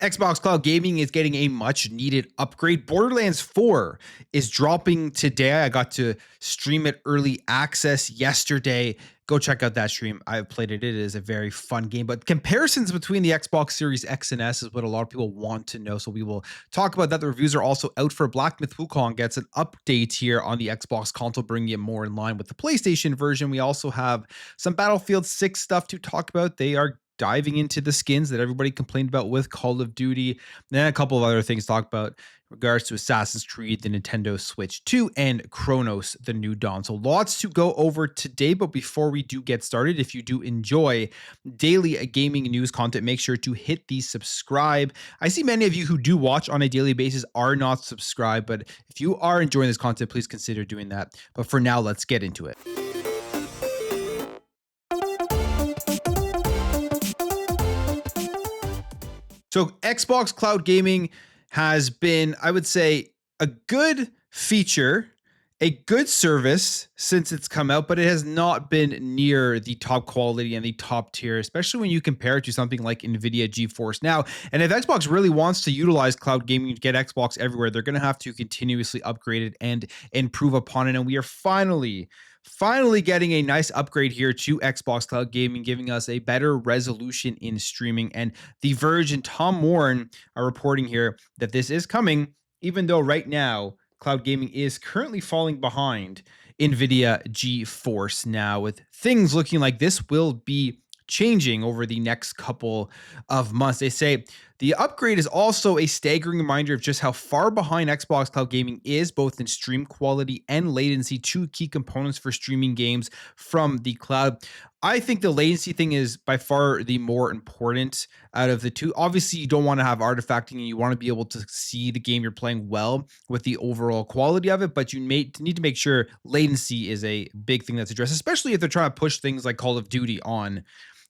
Xbox Cloud Gaming is getting a much needed upgrade. Borderlands 4 is dropping today. I got to stream it early access yesterday. Go check out that stream. I've played it. It is a very fun game. But comparisons between the Xbox Series X and S is what a lot of people want to know. So we will talk about that. The reviews are also out for Black Myth Wukong gets an update here on the Xbox console, bringing it more in line with the PlayStation version. We also have some Battlefield 6 stuff to talk about. They are diving into the skins that everybody complained about with Call of Duty, and then a couple of other things to talk about in regards to Assassin's Creed, the Nintendo Switch 2, and Cronos, the New Dawn. So lots to go over today, but before we do get started, if you do enjoy daily gaming news content, make sure to hit the subscribe. I see many of you who do watch on a daily basis are not subscribed, but if you are enjoying this content, please consider doing that. But for now, let's get into it. So Xbox Cloud Gaming has been, I would say, a good feature, a good service since it's come out, but it has not been near the top quality and the top tier, especially when you compare it to something like NVIDIA GeForce Now. And if Xbox really wants to utilize cloud gaming to get Xbox everywhere, they're going to have to continuously upgrade it and improve upon it. And we are finally getting a nice upgrade here to Xbox Cloud Gaming, giving us a better resolution in streaming. And The Verge and Tom Warren are reporting here that this is coming, even though right now cloud gaming is currently falling behind NVIDIA GeForce Now, with things looking like this will be changing over the next couple of months. They say the upgrade is also a staggering reminder of just how far behind Xbox Cloud Gaming is, both in stream quality and latency, two key components for streaming games from the cloud. I think the latency thing is by far the more important out of the two. Obviously, you don't want to have artifacting and you want to be able to see the game you're playing well with the overall quality of it, but you need to make sure latency is a big thing that's addressed, especially if they're trying to push things like Call of Duty on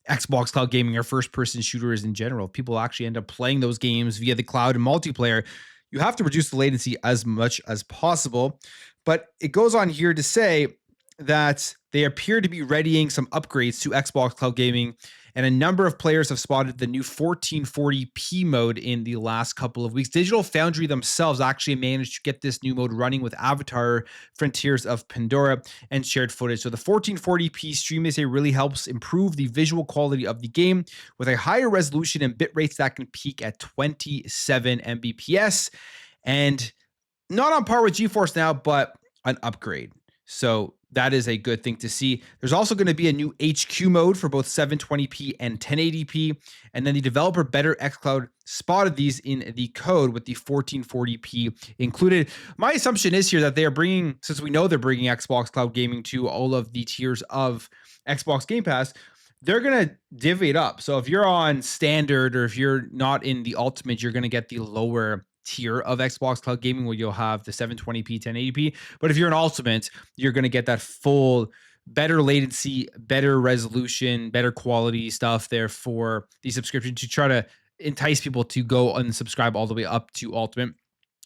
Xbox Cloud Gaming or first-person shooters in general. If people actually end up playing those games via the cloud and multiplayer, you have to reduce the latency as much as possible. But it goes on here to say that they appear to be readying some upgrades to Xbox Cloud Gaming, and a number of players have spotted the new 1440p mode in the last couple of weeks. Digital Foundry themselves actually managed to get this new mode running with Avatar, Frontiers of Pandora, and shared footage. So the 1440p stream, they say, really helps improve the visual quality of the game with a higher resolution and bit rates that can peak at 27 Mbps, and not on par with GeForce Now, but an upgrade. So that is a good thing to see. There's also going to be a new HQ mode for both 720p and 1080p. And then the developer Better xCloud spotted these in the code with the 1440p included. My assumption is here that they are bringing, since we know they're bringing Xbox Cloud Gaming to all of the tiers of Xbox Game Pass, they're going to divvy it up. So if you're on standard or if you're not in the ultimate, you're going to get the lower tier of Xbox Cloud Gaming where you'll have the 720p, 1080p. But if you're an ultimate, you're going to get that full, better latency, better resolution, better quality stuff there for the subscription to try to entice people to go unsubscribe all the way up to ultimate.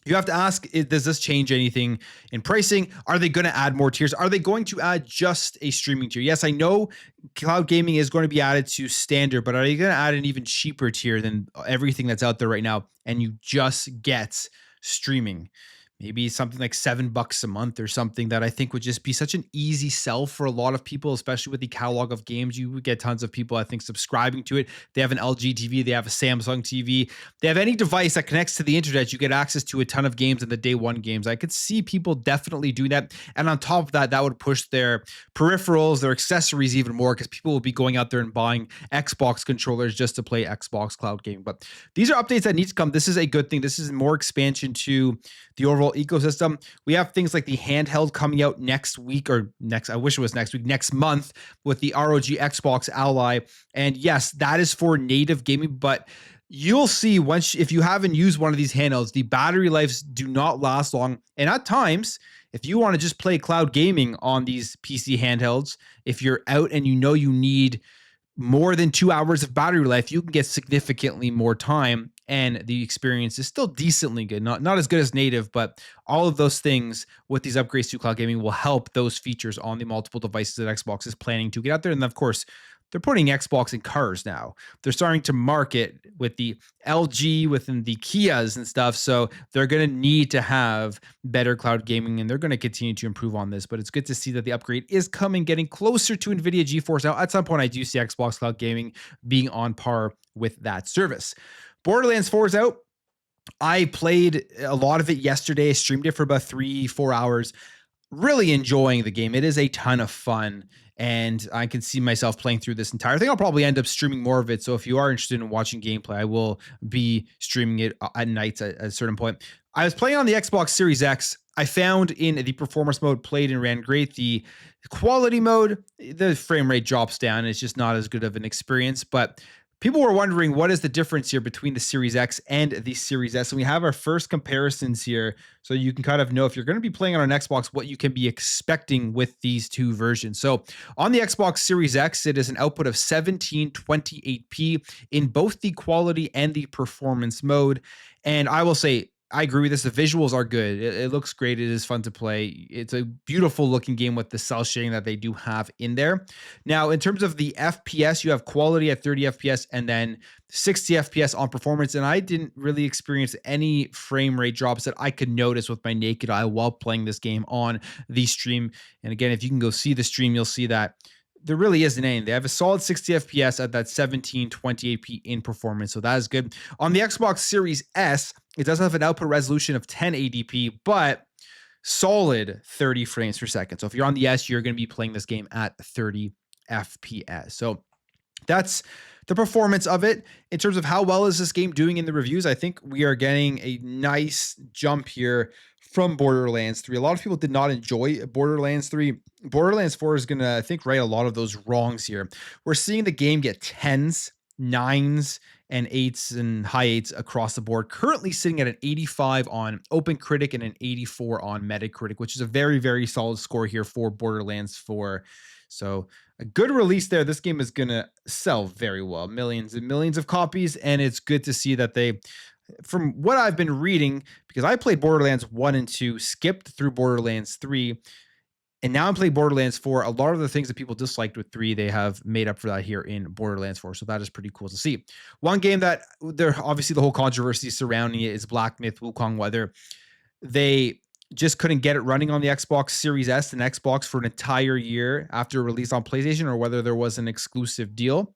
You have to ask, does this change anything in pricing? Are they going to add more tiers? Are they going to add just a streaming tier? Yes, I know cloud gaming is going to be added to standard, but are they going to add an even cheaper tier than everything that's out there right now? And you just get streaming. Maybe something like $7 a month or something that I think would just be such an easy sell for a lot of people, especially with the catalog of games. You would get tons of people, I think, subscribing to it. They have an LG TV, they have a Samsung TV, they have any device that connects to the internet. You get access to a ton of games in the day one games. I could see people definitely doing that. And on top of that, that would push their peripherals, their accessories even more, because people will be going out there and buying Xbox controllers just to play Xbox Cloud Gaming. But these are updates that need to come. This is a good thing. This is more expansion to the overall ecosystem. We have things like the handheld coming out next week, or I wish it was next week, next month, with the ROG Xbox Ally. And yes, that is for native gaming, but you'll see if you haven't used one of these handhelds, the battery lives do not last long. And at times, if you want to just play cloud gaming on these PC handhelds, if you're out and you know you need more than 2 hours of battery life, you can get significantly more time, and the experience is still decently good. Not as good as native, but all of those things with these upgrades to cloud gaming will help those features on the multiple devices that Xbox is planning to get out there. And of course, they're putting Xbox in cars now. They're starting to market with the LG, within the Kias and stuff. So they're going to need to have better cloud gaming, and they're going to continue to improve on this. But it's good to see that the upgrade is coming, getting closer to NVIDIA GeForce. Now, at some point, I do see Xbox cloud gaming being on par with that service. Borderlands 4 is out. I played a lot of it yesterday, streamed it for about 3-4 hours. Really enjoying the game. It is a ton of fun, and I can see myself playing through this entire thing. I'll probably end up streaming more of it. So if you are interested in watching gameplay, I will be streaming it at nights at a certain point. I was playing on the Xbox Series X. I found in the performance mode, played and ran great. The quality mode, the frame rate drops down. It's just not as good of an experience, but people were wondering what is the difference here between the Series X and the Series S. And we have our first comparisons here, so you can kind of know if you're going to be playing on an Xbox, what you can be expecting with these two versions. So on the Xbox Series X, it is an output of 1728p in both the quality and the performance mode. And I will say, I agree with this. The visuals are good. It looks great. It is fun to play. It's a beautiful looking game with the cell shading that they do have in there. Now, in terms of the FPS, you have quality at 30 FPS and then 60 FPS on performance. And I didn't really experience any frame rate drops that I could notice with my naked eye while playing this game on the stream. And again, if you can go see the stream, you'll see that there really isn't any. They have a solid 60 FPS at that 1728p in performance, so that is good. On the Xbox Series S, it does have an output resolution of 1080p, but solid 30 frames per second. So if you're on the S, you're going to be playing this game at 30 FPS. So that's the performance of it. In terms of how well is this game doing in the reviews, I think we are getting a nice jump here from Borderlands 3. A lot of people did not enjoy Borderlands 3. Borderlands 4 is going to, I think, right a lot of those wrongs here. We're seeing the game get 10s, 9s, and 8s and high 8s across the board. Currently sitting at an 85 on OpenCritic and an 84 on Metacritic, which is a very, very solid score here for Borderlands 4. So a good release there. This game is going to sell very well, millions and millions of copies. And it's good to see that they, from what I've been reading, because I played Borderlands 1 and 2, skipped through Borderlands 3, and now I'm playing Borderlands 4. A lot of the things that people disliked with 3, they have made up for that here in Borderlands 4. So that is pretty cool to see. One game that there, obviously the whole controversy surrounding it is Black Myth Wukong, whether they just couldn't get it running on the Xbox Series S and Xbox for an entire year after release on PlayStation, or whether there was an exclusive deal.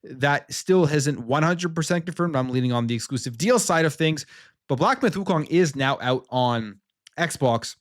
That still isn't 100% confirmed. I'm leaning on the exclusive deal side of things. But Black Myth Wukong is now out on Xbox.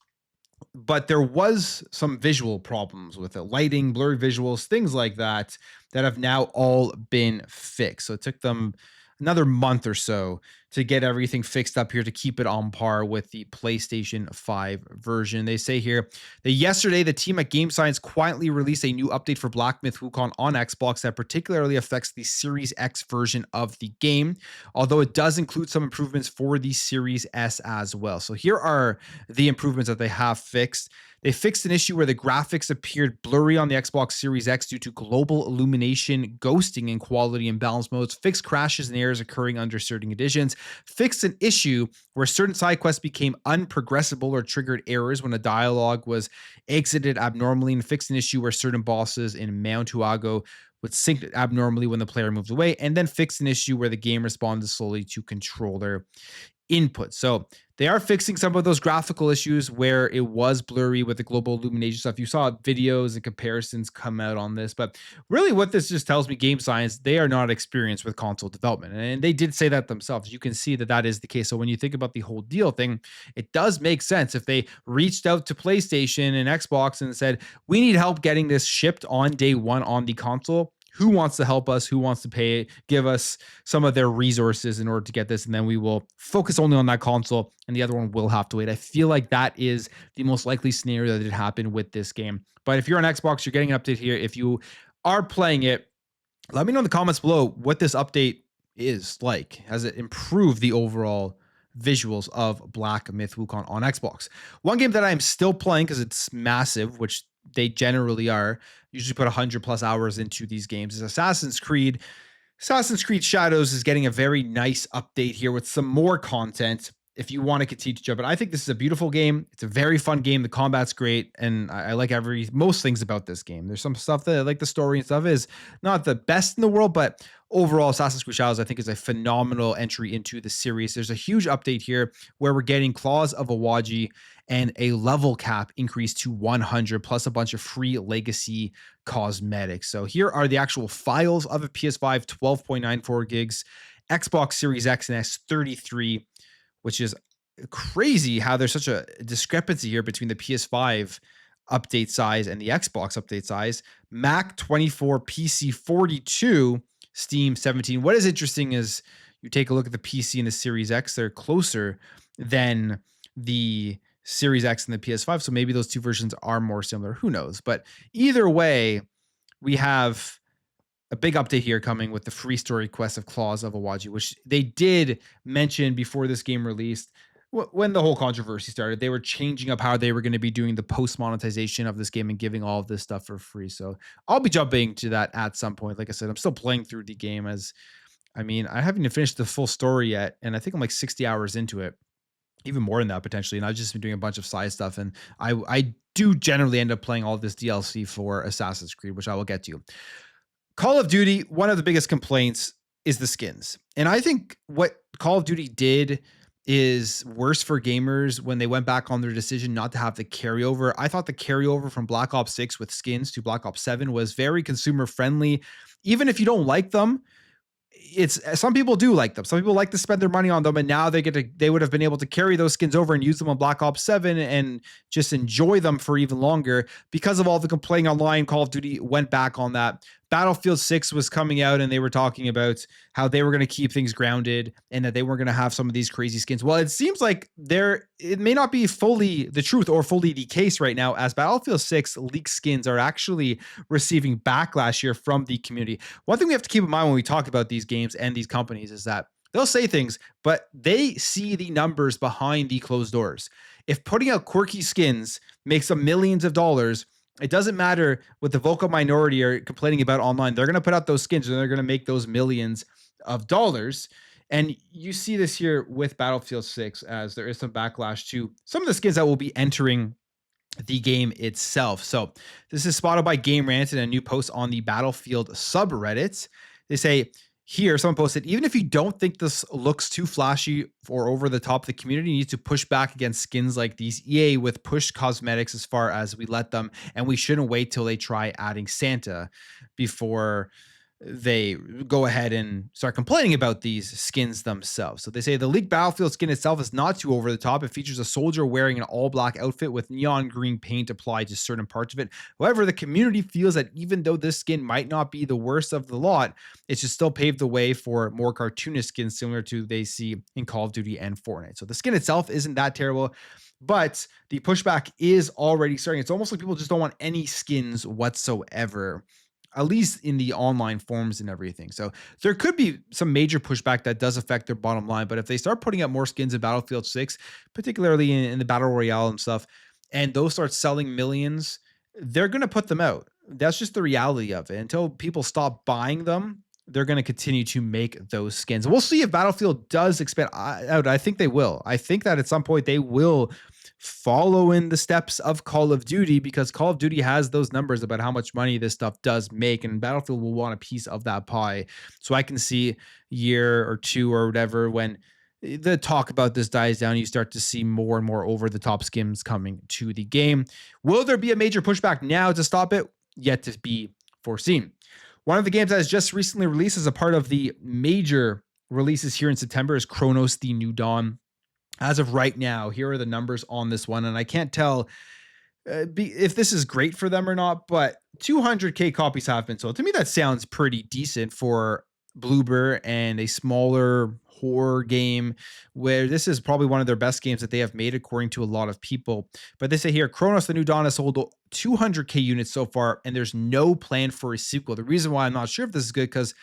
But there was some visual problems with it, lighting, blurry visuals, things like that, that have now all been fixed. So it took them another month or so to get everything fixed up here to keep it on par with the PlayStation 5 version. They say here that yesterday, the team at Game Science quietly released a new update for Black Myth Wukong on Xbox that particularly affects the Series X version of the game, although it does include some improvements for the Series S as well. So here are the improvements that they have fixed. They fixed an issue where the graphics appeared blurry on the Xbox Series X due to global illumination, ghosting, and quality imbalance modes, fixed crashes and errors occurring under certain conditions, fixed an issue where certain side quests became unprogressible or triggered errors when a dialogue was exited abnormally, and fixed an issue where certain bosses in Mount Huago would sync abnormally when the player moves away, and then fixed an issue where the game responded slowly to controller input. So they are fixing some of those graphical issues where it was blurry with the global illumination stuff. You saw videos and comparisons come out on this, but really what this just tells me, Game Science, they are not experienced with console development. And they did say that themselves. You can see that that is the case. So when you think about the whole deal thing, it does make sense if they reached out to PlayStation and Xbox and said, we need help getting this shipped on day one on the console. Who wants to help us? Who wants to pay? Give us some of their resources in order to get this, and then we will focus only on that console, and the other one will have to wait. I feel like that is the most likely scenario that it happened with this game. But if you're on Xbox, you're getting an update here. If you are playing it, let me know in the comments below what this update is like. Has it improved the overall visuals of Black Myth Wukong on Xbox? One game that I am still playing because it's massive, which they generally are, usually put 100+ hours into these games, is Assassin's Creed. Assassin's Creed Shadows is getting a very nice update here with some more content. if you want to continue to jump in. I think this is a beautiful game. It's a very fun game. The combat's great, and I like most things about this game. There's some stuff that, like the story and stuff, is not the best in the world, but overall, Assassin's Creed Shadows, I think, is a phenomenal entry into the series. There's a huge update here where we're getting Claws of Awaji and a level cap increase to 100, plus a bunch of free legacy cosmetics. So here are the actual files of a PS5, 12.94 gigs, Xbox Series X and S, 33, which is crazy how there's such a discrepancy here between the PS5 update size and the Xbox update size. Mac 24, PC 42, Steam 17. What is interesting is you take a look at the PC and the Series X, they're closer than the Series X and the PS5. So maybe those two versions are more similar. Who knows? But either way, we have a big update here coming with the free story quest of Claws of Awaji, which they did mention before this game released. When the whole controversy started, they were changing up how they were going to be doing the post monetization of this game and giving all of this stuff for free. So I'll be jumping to that at some point. Like I said, I'm still playing through the game, I haven't even finished the full story yet. And I think I'm like 60 hours into it, even more than that potentially. And I've just been doing a bunch of side stuff. And I do generally end up playing all this DLC for Assassin's Creed, which I will get to. Call of Duty, one of the biggest complaints is the skins. And I think what Call of Duty did is worse for gamers when they went back on their decision not to have the carryover. I thought the carryover from Black Ops 6 with skins to Black Ops 7 was very consumer friendly. Even if you don't like them, some people do like them. Some people like to spend their money on them, and now they would have been able to carry those skins over and use them on Black Ops 7 and just enjoy them for even longer. Because of all the complaining online, Call of Duty went back on that. Battlefield 6 was coming out, and they were talking about how they were going to keep things grounded and that they weren't going to have some of these crazy skins. Well, it seems like it may not be fully the truth or fully the case right now, as Battlefield 6 leaked skins are actually receiving backlash here from the community. One thing we have to keep in mind when we talk about these games and these companies is that they'll say things, but they see the numbers behind the closed doors. If putting out quirky skins makes them millions of dollars, it doesn't matter what the vocal minority are complaining about online. They're going to put out those skins and they're going to make those millions of dollars. And you see this here with Battlefield 6, as there is some backlash to some of the skins that will be entering the game itself. So this is spotted by Game Rant in a new post on the Battlefield subreddit. They say, here, someone posted, even if you don't think this looks too flashy or over the top, the community needs to push back against skins like these. EA with push cosmetics as far as we let them, and we shouldn't wait till they try adding Santa before they go ahead and start complaining about these skins themselves. So they say the leaked Battlefield skin itself is not too over the top. It features a soldier wearing an all black outfit with neon green paint applied to certain parts of it. However, the community feels that even though this skin might not be the worst of the lot, it should still pave the way for more cartoonish skins similar to they see in Call of Duty and Fortnite. So the skin itself isn't that terrible, but the pushback is already starting. It's almost like people just don't want any skins whatsoever, at least in the online forums and everything. So there could be some major pushback that does affect their bottom line. But if they start putting up more skins in Battlefield 6, particularly in the Battle Royale and stuff, and those start selling millions, they're going to put them out. That's just the reality of it. Until people stop buying them, they're going to continue to make those skins. We'll see if Battlefield does expand out. I think they will. I think that at some point they will follow in the steps of Call of Duty, because Call of Duty has those numbers about how much money this stuff does make, and Battlefield will want a piece of that pie. So I can see a year or two or whatever, when the talk about this dies down, you start to see more and more over the top skins coming to the game. Will there be a major pushback now to stop it? Yet to be foreseen. One of the games that has just recently released as a part of the major releases here in September is Cronos: The New Dawn. As of right now, here are the numbers on this one, and I can't tell if this is great for them or not, but 200K copies have been sold. To me, that sounds pretty decent for Bloober and a smaller horror game, where this is probably one of their best games that they have made, according to a lot of people. But they say here, Cronos: The New Dawn has sold 200K units so far, and there's no plan for a sequel. The reason why I'm not sure if this is good, because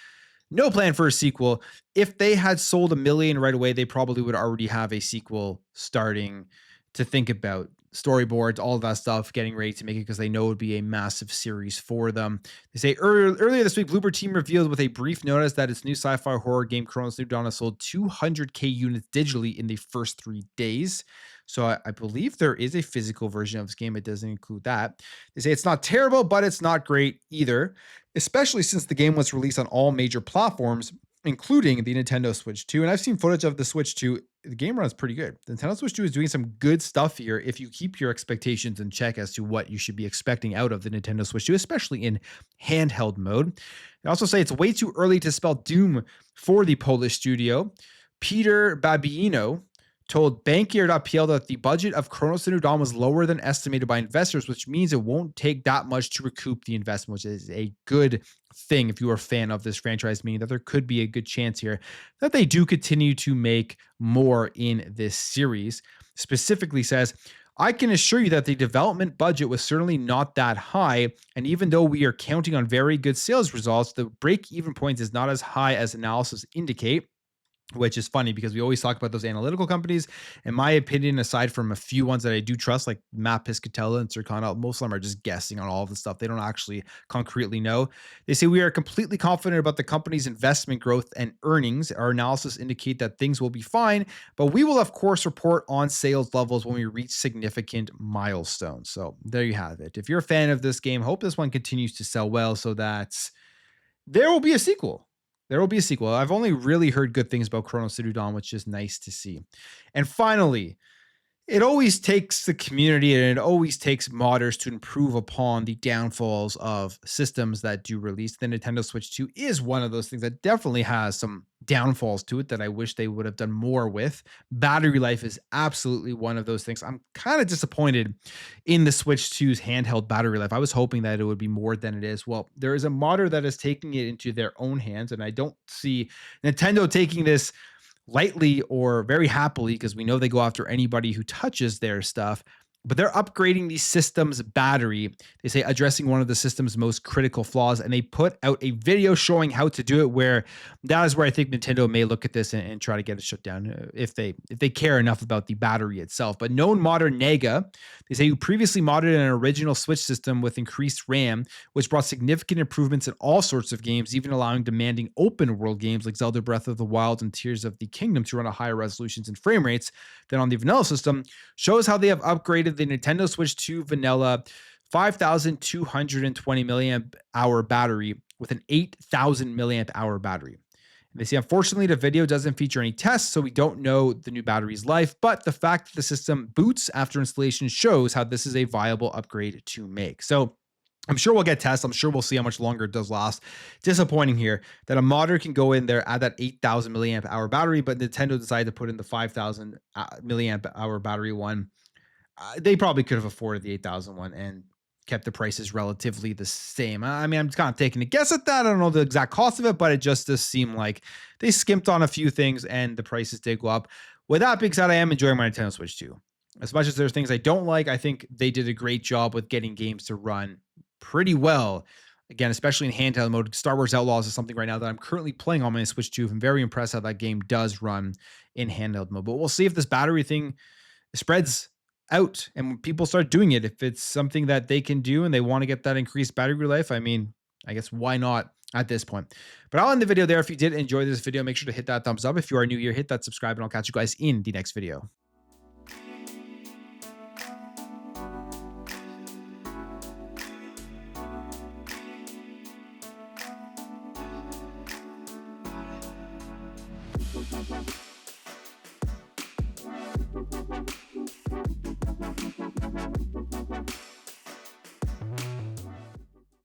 no plan for a sequel. If they had sold 1 million right away, they probably would already have a sequel starting to think about. storyboards, all of that stuff, getting ready to make it because they know it would be a massive series for them. They say earlier this week, Bloober Team revealed with a brief notice that its new sci-fi horror game, Cronos New Dawn, has sold 200K units digitally in the first 3 days. So I believe there is a physical version of this game. It doesn't include that. They say it's not terrible, but it's not great either, especially since the game was released on all major platforms, including the Nintendo Switch 2. And I've seen footage of the Switch 2. The game runs pretty good. The Nintendo Switch 2 is doing some good stuff here if you keep your expectations in check as to what you should be expecting out of the Nintendo Switch 2, especially in handheld mode. They also say it's way too early to spell doom for the Polish studio. Peter Babino told Bankier.pl that the budget of Cronos New Dawn was lower than estimated by investors, which means it won't take that much to recoup the investment, which is a good thing if you are a fan of this franchise, meaning that there could be a good chance here that they do continue to make more in this series. Specifically says, I can assure you that the development budget was certainly not that high, and even though we are counting on very good sales results, the break-even point is not as high as analysis indicate. Which is funny because we always talk about those analytical companies. In my opinion, aside from a few ones that I do trust, like Matt Piscatella and Circana, most of them are just guessing on all of the stuff. They don't actually concretely know. They say we are completely confident about the company's investment growth and earnings. Our analysis indicate that things will be fine, but we will of course report on sales levels when we reach significant milestones. So there you have it. If you're a fan of this game, hope this one continues to sell well so that there will be a sequel. There will be a sequel. I've only really heard good things about Cronos New Dawn, which is nice to see. And finally, it always takes the community and it always takes modders to improve upon the downfalls of systems that do release. The Nintendo Switch 2 is one of those things that definitely has some downfalls to it that I wish they would have done more with. Battery life is absolutely one of those things. I'm kind of disappointed in the Switch 2's handheld battery life. I was hoping that it would be more than it is. Well, there is a modder that is taking it into their own hands, and I don't see Nintendo taking this lightly or very happily, because we know they go after anybody who touches their stuff. But they're upgrading the system's battery. They say addressing one of the system's most critical flaws, and they put out a video showing how to do it, where that is where I think Nintendo may look at this and try to get it shut down if they care enough about the battery itself. But known modder Nega, they say, who previously modded an original Switch system with increased RAM, which brought significant improvements in all sorts of games, even allowing demanding open world games like Zelda Breath of the Wild and Tears of the Kingdom to run at higher resolutions and frame rates than on the vanilla system, shows how they have upgraded the Nintendo Switch 2 vanilla 5,220 milliamp hour battery with an 8,000 milliamp hour battery. And they say, unfortunately, the video doesn't feature any tests, so we don't know the new battery's life, but the fact that the system boots after installation shows how this is a viable upgrade to make. So I'm sure we'll get tests. I'm sure we'll see how much longer it does last. Disappointing here that a modder can go in there, add that 8,000 milliamp hour battery, but Nintendo decided to put in the 5,000 milliamp hour battery one. They probably could have afforded the 8,000 one and kept the prices relatively the same. I mean, I'm just kind of taking a guess at that. I don't know the exact cost of it, but it just does seem like they skimped on a few things and the prices did go up. With that being said, I am enjoying my Nintendo Switch 2. As much as there's things I don't like, I think they did a great job with getting games to run pretty well. Again, especially in handheld mode. Star Wars Outlaws is something right now that I'm currently playing on my Switch 2. I'm very impressed how that game does run in handheld mode. But we'll see if this battery thing spreads out and when people start doing it, if it's something that they can do and they want to get that increased battery life. I mean, I guess why not at this point? But I'll end the video there. If you did enjoy this video, make sure to hit that thumbs up. If you are new here, hit that subscribe, and I'll catch you guys in the next video. Bye.